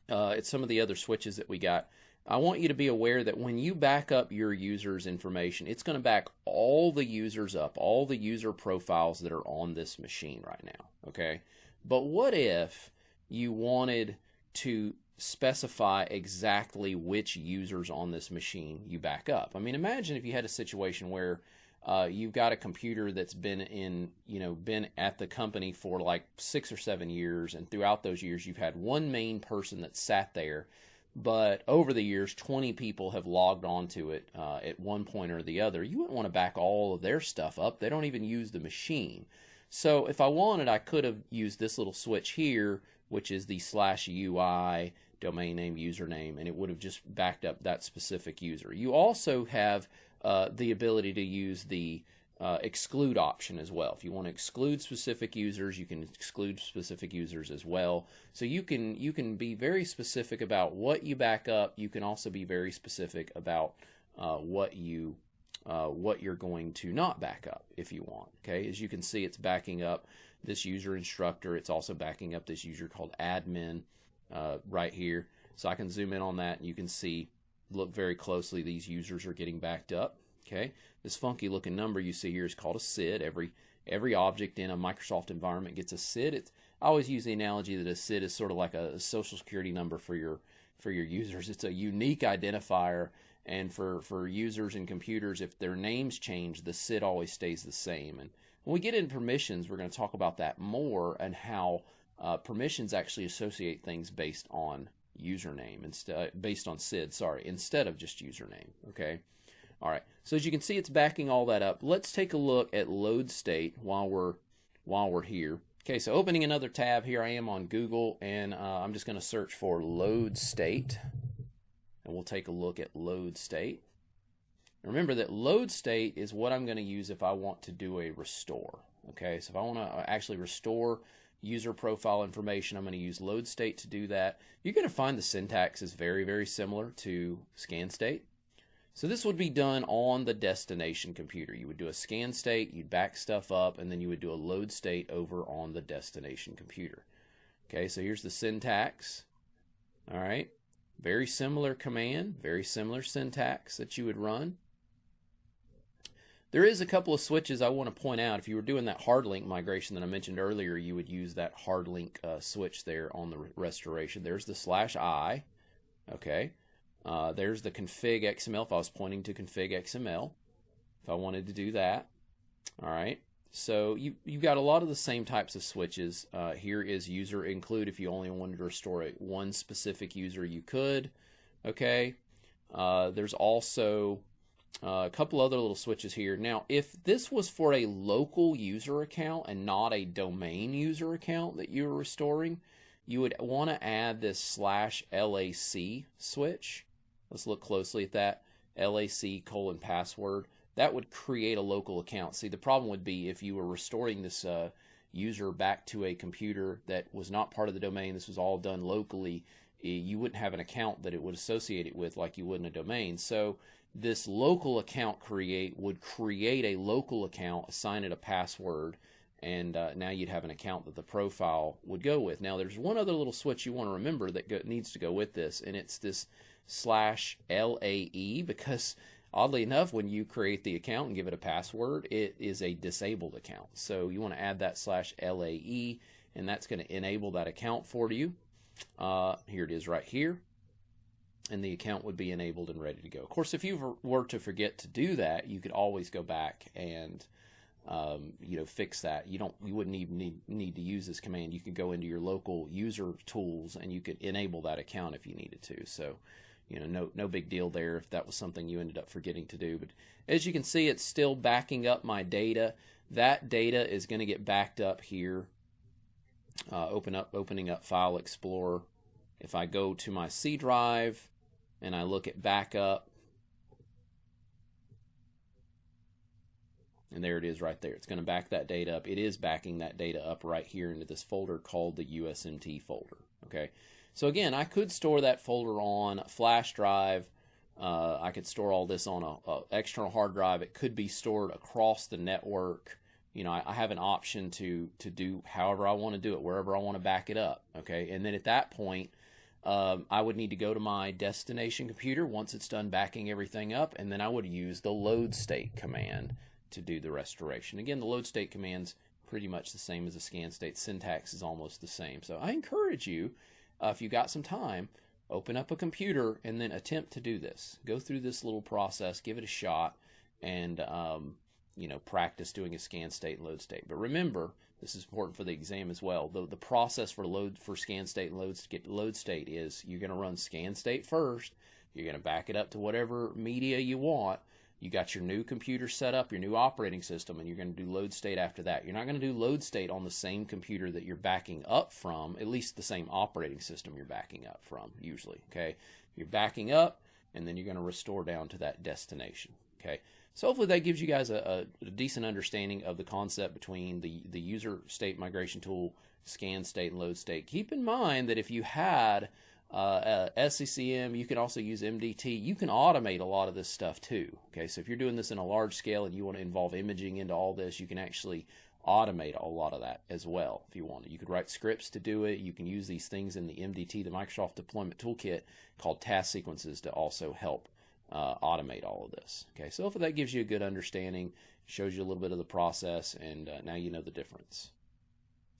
it's some of the other switches that we got. I want you to be aware that when you back up your user's information, it's going to back all the users up, all the user profiles that are on this machine right now, okay? But what if you wanted to specify exactly which users on this machine you back up? I mean, imagine if you had a situation where you've got a computer that's been at the company for like 6 or 7 years, and throughout those years you've had one main person that sat there, but over the years 20 people have logged onto it at one point or the other. You wouldn't want to back all of their stuff up. They don't even use the machine. So if I wanted, I could have used this little switch here, which is the /UI domain name username, and it would have just backed up that specific user. You also have the ability to use the exclude option as well. If you want to exclude specific users, you can exclude specific users as well. So you can be very specific about what you back up. You can also be very specific about what you're going to not back up if you want. Okay, as you can see, it's backing up this user instructor. It's also backing up this user called admin right here. So I can zoom in on that, and you can see, look very closely, these users are getting backed up. Okay, this funky looking number you see here is called a SID. Every object in a Microsoft environment gets a SID. I always use the analogy that a SID is sort of like a social security number for your users. It's a unique identifier, and for users and computers, if their names change, the SID always stays the same. And when we get into permissions, we're going to talk about that more, and how permissions actually associate things based on username, based on SID, instead of just username. Okay. All right, so as you can see, it's backing all that up. Let's take a look at load state while we're here. Okay, so opening another tab, here I am on Google, and I'm just going to search for load state, and we'll take a look at load state. Remember that load state is what I'm going to use if I want to do a restore. Okay, so if I want to actually restore user profile information, I'm going to use load state to do that. You're going to find the syntax is very, very similar to scan state. So this would be done on the destination computer. You would do a scan state, you'd back stuff up, and then you would do a load state over on the destination computer. Okay, so here's the syntax. All right, very similar command, very similar syntax that you would run. There is a couple of switches I want to point out. If you were doing that hard link migration that I mentioned earlier, you would use that hard link switch there on the restoration. There's the /I. Okay. There's the config XML if I was pointing to config XML, if I wanted to do that. All right, so you've got a lot of the same types of switches. Here is user include. If you only wanted to restore one specific user, you could. Okay, there's also a couple other little switches here. Now, if this was for a local user account and not a domain user account that you were restoring, you would want to add this /LAC switch. Let's look closely at that. LAC:password. That would create a local account. See, the problem would be if you were restoring this user back to a computer that was not part of the domain, this was all done locally, you wouldn't have an account that it would associate it with like you would in a domain. So this local account would create a local account, assign it a password, and now you'd have an account that the profile would go with. Now there's one other little switch you want to remember that needs to go with this, and it's this /LAE, because oddly enough, when you create the account and give it a password, it is a disabled account. So you want to add that /LAE, and that's going to enable that account for you. Here it is right here, and the account would be enabled and ready to go. Of course, if you were to forget to do that, you could always go back and fix that. You wouldn't even need to use this command. You could go into your local user tools and you could enable that account if you needed to. So, no big deal there if that was something you ended up forgetting to do. But as you can see, it's still backing up my data. That data is going to get backed up here. Opening up File Explorer. If I go to my C drive and I look at backup, and there it is right there. It's going to back that data up. It is backing that data up right here into this folder called the USMT folder. Okay, so again, I could store that folder on a flash drive. I could store all this on a external hard drive. It could be stored across the network. I have an option to do however I want to do it, wherever I want to back it up. Okay, and then at that point, I would need to go to my destination computer once it's done backing everything up, and then I would use the load state command to do the restoration. Again, the load state command's pretty much the same as the scan state. Syntax is almost the same. So I encourage you, if you got some time, open up a computer and then attempt to do this. Go through this little process, give it a shot, and practice doing a scan state and load state. But remember, this is important for the exam as well. The process for scan state and load state is you're going to run scan state first. You're going to back it up to whatever media you want. You got your new computer set up, your new operating system, and you're going to do load state after that. You're not going to do load state on the same computer that you're backing up from, at least the same operating system you're backing up from, usually. Okay, you're backing up, and then you're going to restore down to that destination. Okay, so hopefully that gives you guys a decent understanding of the concept between the user state migration tool, scan state, and load state. Keep in mind that if you had SCCM, you can also use MDT. You can automate a lot of this stuff too. Okay, so if you're doing this in a large scale and you want to involve imaging into all this, you can actually automate a lot of that as well if you want to. You could write scripts to do it. You can use these things in the MDT, the Microsoft Deployment Toolkit, called task sequences to also help automate all of this. Okay, so hopefully that gives you a good understanding, shows you a little bit of the process, and now you know the difference.